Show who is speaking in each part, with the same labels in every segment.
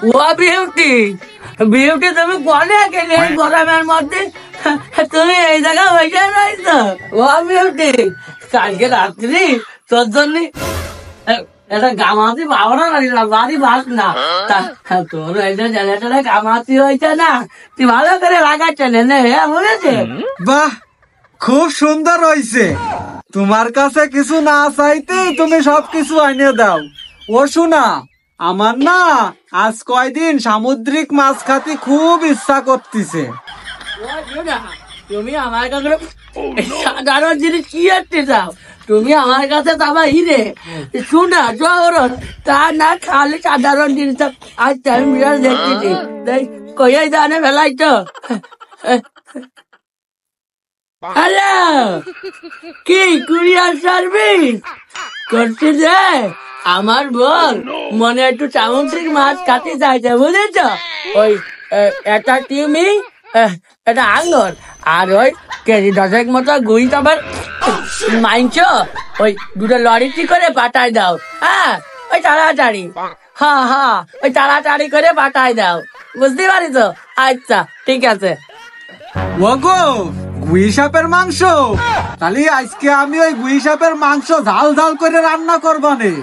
Speaker 1: ও beauty, beauty তুমি বলে গেলে গরমের মধ্যে তুমি এই জায়গায় বসে রয়েছো। ও বিউটি, কালকে রাত্রি তোর জন্য একটা গামাতি পাওনা বাড়ি বাস না, তোর এই যে জেনেটারে গামাতি হয়েছে না, তুই ভালো করে লাগাচ্ছে নে বুঝেছে।
Speaker 2: বাহ, খুব সুন্দর হয়েছে। তোমার কাছে কিছু না চাইতেই তুমি সবকিছু এনে দাও। ও শোনা, আমার না আজ কয়দিন সামুদ্রিক মাছ খাতে খুব ইচ্ছা করতেছে।
Speaker 1: তুমি আমার কাছে সাধারণ জিনিস কি করতে চাও? তুমি আমার কাছে তাবা হিরে শোনা জহরত তা না খালি সাধারণ জিনিস। আজ আমি বিরাট দেখতেছি কইয়াই জানে ফেলাই তো। হ্যালো, কি কুরিয়ার সার্ভিস করছে যে? আমার বোন মনে একটু সামুদ্রিক মাছ কাটে যাইছে বুঝেছ। ওই একটা টিমি, এটা আঙ্গর, আর ওই কেজি 10 মতো গুই তারপর মাইনছ ওই দুটো লরিটি করে পাঠাই দাও। হ্যাঁ, ওই তাড়াতাড়ি, হ্যাঁ ওই তাড়াতাড়ি করে পাঠাই দাও, বুঝতে পারিস? আচ্ছা ঠিক আছে।
Speaker 2: ওগো, গুই সাপের মাংস, তাহলে আজকে আমি ওই গুই সাপের মাংস ঝাল ঝাল করে রান্না করবানে।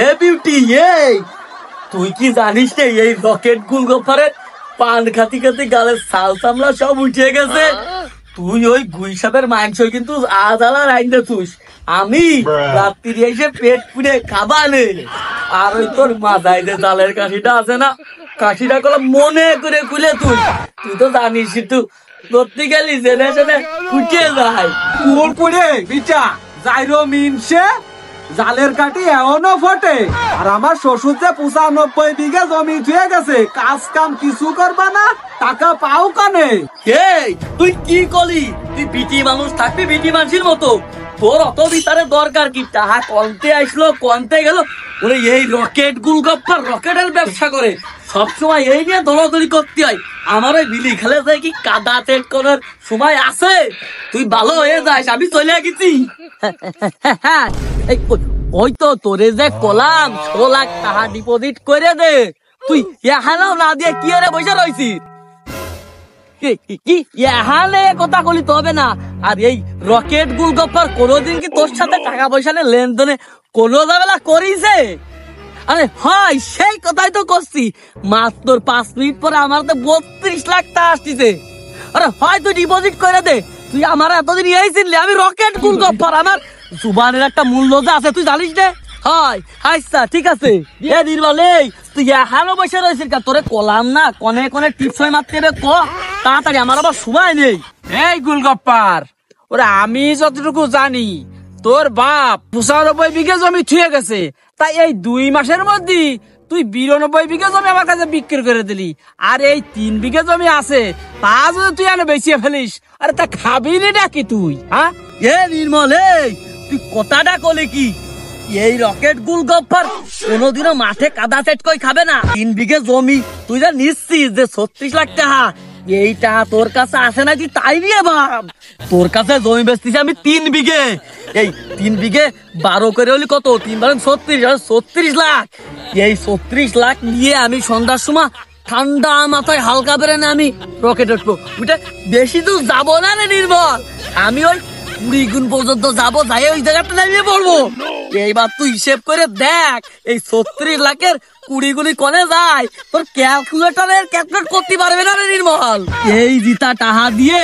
Speaker 1: এ বিউটি, তুই কি জানিস না এই রকেট গোলগপ্পারের পান খাতি খাতি গালের ছাল চামড়া সব উঠে গেছে। তুই ওই গুই সাপের মাংস কিন্তু আদালা রাইন্দে তুই, আমি রাত্রি এসে পেট পুড়ে খাবানে। আর ওই তোর মাথায় যে জালের কাশিটা আছে না, কাশিটা করে মনে করে খুলে তুই তো জানিস তুই ধরতে গেলি জেনে জেনে ফুটিয়ে যায়।
Speaker 2: কুয়োর পড়ে বিচা যাইরো মিনসে জালের কাঠি এমনও ফটে। আর আমার শ্বশুর যে 95 বিঘা জমি ধুয়ে গেছে, কাজ কাম কিছু করবা না, টাকা পাও কানে।
Speaker 1: তুই কি করলি? তুই বিটি মানুষ থাকবি বিটি মানুষের মতো, তোর অত বিচারে দরকার কি? টাকা কমতে আসলো কমতে গেল, ওরে এই রকেট গোলগপ্পার রকেটের ব্যবসা করে সবসময় এই নিয়ে দৌড়াদৌড়ি করতে হয়। আমার ওই বিলি খেলে যায় কি কাদা চেক করার সময় আছে? তুই ভালো হয়ে যাস, আমি চলে গেছি। ওই তো তোরে যে কলাম 6 লাখ টাকা ডিপোজিট করে দে, তুই এখানেও না দিয়ে কি আরে বসে রয়েছিস? কি এখানে কথা বলি তো হবে না। আর এই রকেট গোলগপ্পার কোনোদিন কি তোর সাথে টাকা পয়সা লেনদেনে কোনো ঝামেলা করিছে? আরে হয়, সেই কথাই তো করছি। মাত্র 5 মিনিট পরে আমার তো 32 লাখ টাকা আসছে। আরে হয় তুই ডিপোজিট করে দে। তুই আমার এতদিন এই চিনলি আমি রকেট গোলগপ্পার, আমার জুবানের একটা মূল্য যে আছে তুই জানিস রে। হয় আচ্ছা ঠিক আছে। এ নির্মল, তুই এখানে বসে রয়েছিস কা? তোরে কলাম না কনে কনে টিপস মারতে রে, ক তাড়াতাড়ি, আমার আবার সময় নেই।
Speaker 3: এই গোলগপ্পার, ওরা আমি যতটুকু জানি তোর বাপ 95 বিঘা জমি থুয়ে গেছে, তাই এই 2 মাসের মধ্যে তুই 92 বিঘা জমি আমার কাছে বিক্রি করে দিলি। আর এই 3 বিঘা জমি আছে, তা যদি তুই এনে বেচিয়ে ফেলিস, আরে তা খাবি নাকি তুই? হ্যাঁ,
Speaker 1: এ নির্মল, তুই কথাটা কলে কি? এই রকেট গোলগপ্পার কোনোদিনও মাঠে কাদা সেট করে খাবে না। 3 বিঘে জমি, তুই যা নিশ্চিত যে 36 লাখ টাকা এইটা তোর কাছে আসে নাকি তাই নিয়ে ভাব। তোর কাছে জমি বেচতেছি আমি 3 বিঘে, এই 3 বিঘে 12 করে হলি কত? 3 বারেন 36 লাখ। এই 36 লাখ নিয়ে আমি সন্ধ্যার সময় ঠান্ডা মাথায় হালকা বেড়ে না আমি রকেট উঠবো। ওইটা বেশি দূর যাবো না রে নির্মল, আমি ওই 20 গুণ পর্যন্ত যাবো, যাই ওই জায়গাটা নামিয়ে পড়বো। এইবার তুই হিসেব করে দেখ এই 36 লাখের 20 গুণি কনে যায়, তোর ক্যালকুলেটরের ক্যালকুলেট করতে পারবে না রে নির্মল। এই জিতা টাকা দিয়ে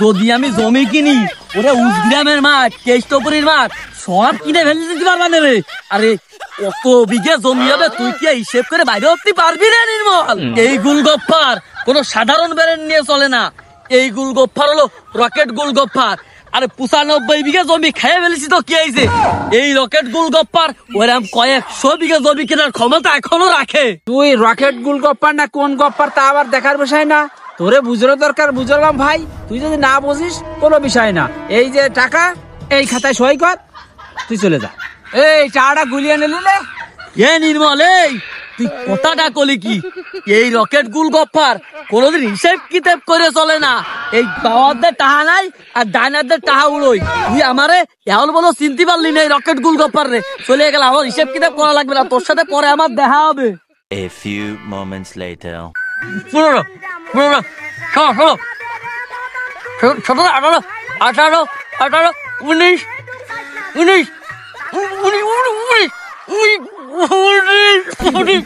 Speaker 1: যদি আমি জমি কিনি, ওরে উজগ্রামের মাঠ, কেষ্টপুরীর মাঠ সব কিনে ফেলে দিতে পারবা না রে। আরে কত বিঘে জমি হবে তুই কি হিসেব করে বাইরে উঠতে পারবি না নির্মল? এই গোলগপ্পার কোনো সাধারণ ব্র্যান্ড নিয়ে চলে না। এই গোলগপ্পার হলো রকেট গোলগপ্পার। আরে 95 বিঘা জমি খেয়ে ফেলেছি তো কি হয়েছে? এই রকেট গোলগপ্পার ওরকম কয়েকশো বিঘা জমি কেনার ক্ষমতা এখনো রাখে।
Speaker 3: তুই রকেট গোলগপ্পার না কোন গপ্পার তা আবার দেখার বিষয় না, তোরে বুঝানো দরকার, বুঝলাম ভাই। তুই যদি না বুঝিস কোনো বিষয় না। এই যে টাকা, এই খাতায় সই কর, তুই চলে যা। এই টাকাটা গুলিয়ে নিলে।
Speaker 1: এ নির্মল, তুই কথাটা কলি কি? এই রকেট গোলগপ্পার কোনোদিন হিসেব কিতাব করে চলে না। এই বাবাদের টাহা নাই আর ডাইনারদের টাহা উড়োই। তুই আমারে এখন বলো চিনতে পারলি না এই রকেট গোলগপ্পার রে, চলে গেল। আমার হিসেব কিতাব করা লাগবে না, তোর সাথে পরে আমার দেখা হবে।
Speaker 4: A few moments later.
Speaker 1: শোনো না, শোনো না, শোনো, শোনো, 18, 18, 18, 19, 19, 19,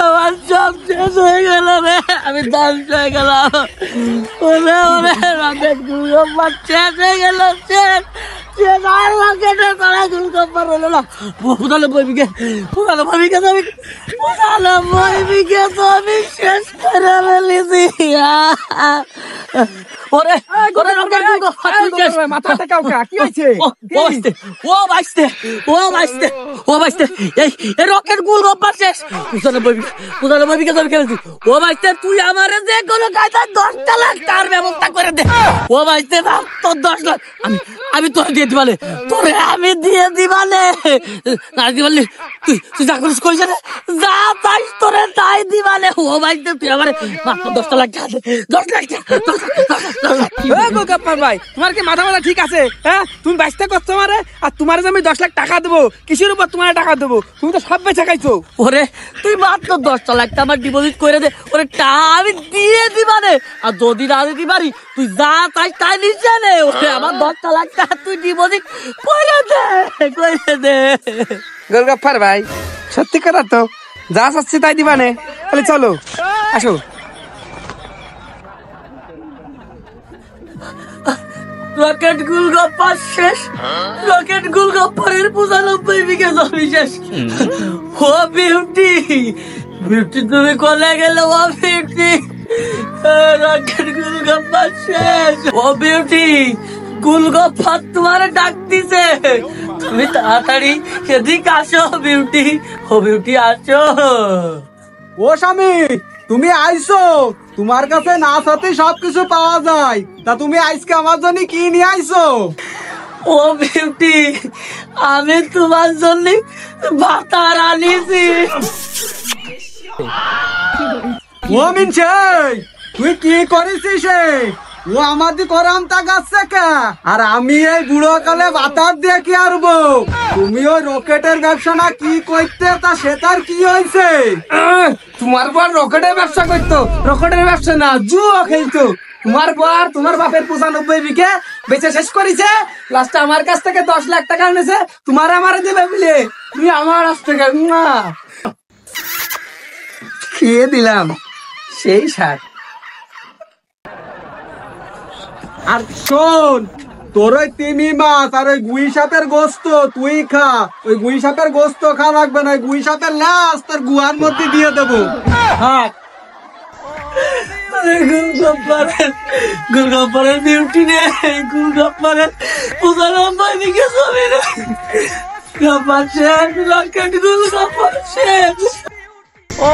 Speaker 1: আমার সব শেষ হয়ে গেল রে, আমি ধ্বংস হয়ে গেলাম। ওরে ওরে রকেট গুলগপ্পার শেষ হয়ে গেল, শেষ শেষ আর রকেটের করা গুলগপ্পার হলো না। পুরানো বইবিকে আমি শেষ করে ফেলেছি। ওরে ওরে রকেট গুলগপ্পার
Speaker 3: মাথাটা কাউকা কি হয়েছে?
Speaker 1: ও বাইস্তে এই রকেট গুলগপ্পার শেষ। পুরানো বইবিকে আমি খেলেছি। ও বাইস্তে তুই আমারে যে কোনো কায়দায় 10টা লাখ টাকার ব্যবস্থা করে দে। ও বাইস্তে না তোর 10 লাখ আমি তোর দিয়ে দিবালে, তোরে আমি দিয়ে দিবালে। না দিবালে তুই যা করিস করিস না, যা পাইস তোরে তাই দিবালে। ও বাইস্তে তুই আমারে মাত্র 10টা লাখ টাকা দে, 10 লাখ টাকা।
Speaker 3: গোলগপ্পার ভাই, তোমার কি মাথা ঠিক আছে? হ্যাঁ, তুমি বাইশটা করছো মারে, আর তোমার যে আমি 10 লাখ টাকা দেবো, কিসের উপর তোমার টাকা দেবো? তুমি তো সব বেচা খাইছো।
Speaker 1: ওরে তুই মাত্র 10টা লাখ টাকা আমার ডিপোজিট করে দে, ওরে টাকা আমি দিয়ে দিবানে। আর যদি না দিতে পারি তুই যা চাই তাই নিচে নে। ওরে আমার 10টা লাখ টাকা তুই ডিপোজিট করে দে।
Speaker 3: গোলগপ্পার ভাই, সত্যি কথা তো, যা চাচ্ছি তাই দিবানে। তাহলে চলো, আসো।
Speaker 1: রকেট গুলগপ্পার শেষ, রকেট গুলগপ্পার 95 বিঘা জমি শেষ। ও বিউটি, বিউটি তুমি কোলে গেলে? ও বিউটি, রকেট গুলগপ্পার শেষ। ও বিউটি, গুলগপ্পার তোমার ডাক দিছে, তুমি তাড়াতাড়ি এদিকে আসো বিউটি। ও বিউটি আসো।
Speaker 2: ও স্বামী, তুমি আইছো? তোমার কাছে না সাথে সবকিছু পাওয়া যায়, তা তুমি আজকে আমার জন্য কি নিয়ে আইছো?
Speaker 1: ও বিউটি, আমি তোমার জন্য ভাতার আনিছি।
Speaker 2: ও মিনছে, তুই কি করেছিস? ও আমাদের করাম তা গাছে কে? আর আমি এই বুড়ো কালে বাতার দিয়ে কি আরবো? তুমি ওই রকেটের ব্যবসা না কি করতে, তা সেটার কি হয়েছে?
Speaker 3: তোমার বর রকেটের ব্যবসা করতো? রকেটের ব্যবসা না, জুয়া খেলতো। তোমার বর তোমার বাপের 95 বিঘে বেচে শেষ করেছে, লাস্টে আমার কাছ থেকে 10 লাখ টাকা এনেছে, তোমার আমার দেবে বলে তুমি আমার কাছ থেকে না খেয়ে দিলাম সেই সার।
Speaker 2: আর শোন, তোর ওই তিমি মাছ আর ওই গুই সাপের গোস্ত তুই খা। ওই গুই সাপের গোস্ত খা লাগবে না, গুই সাপের লাশ তোর গুহার মধ্যে দিয়ে দেবো। হ্যাঁ,
Speaker 1: গুলগপ্পারের বিউটি নে, গুলগপ্পারের 95 বিঘা জমি রে। গপ্পার শেষ, রকেট গুলগপ্পার শেষ। ও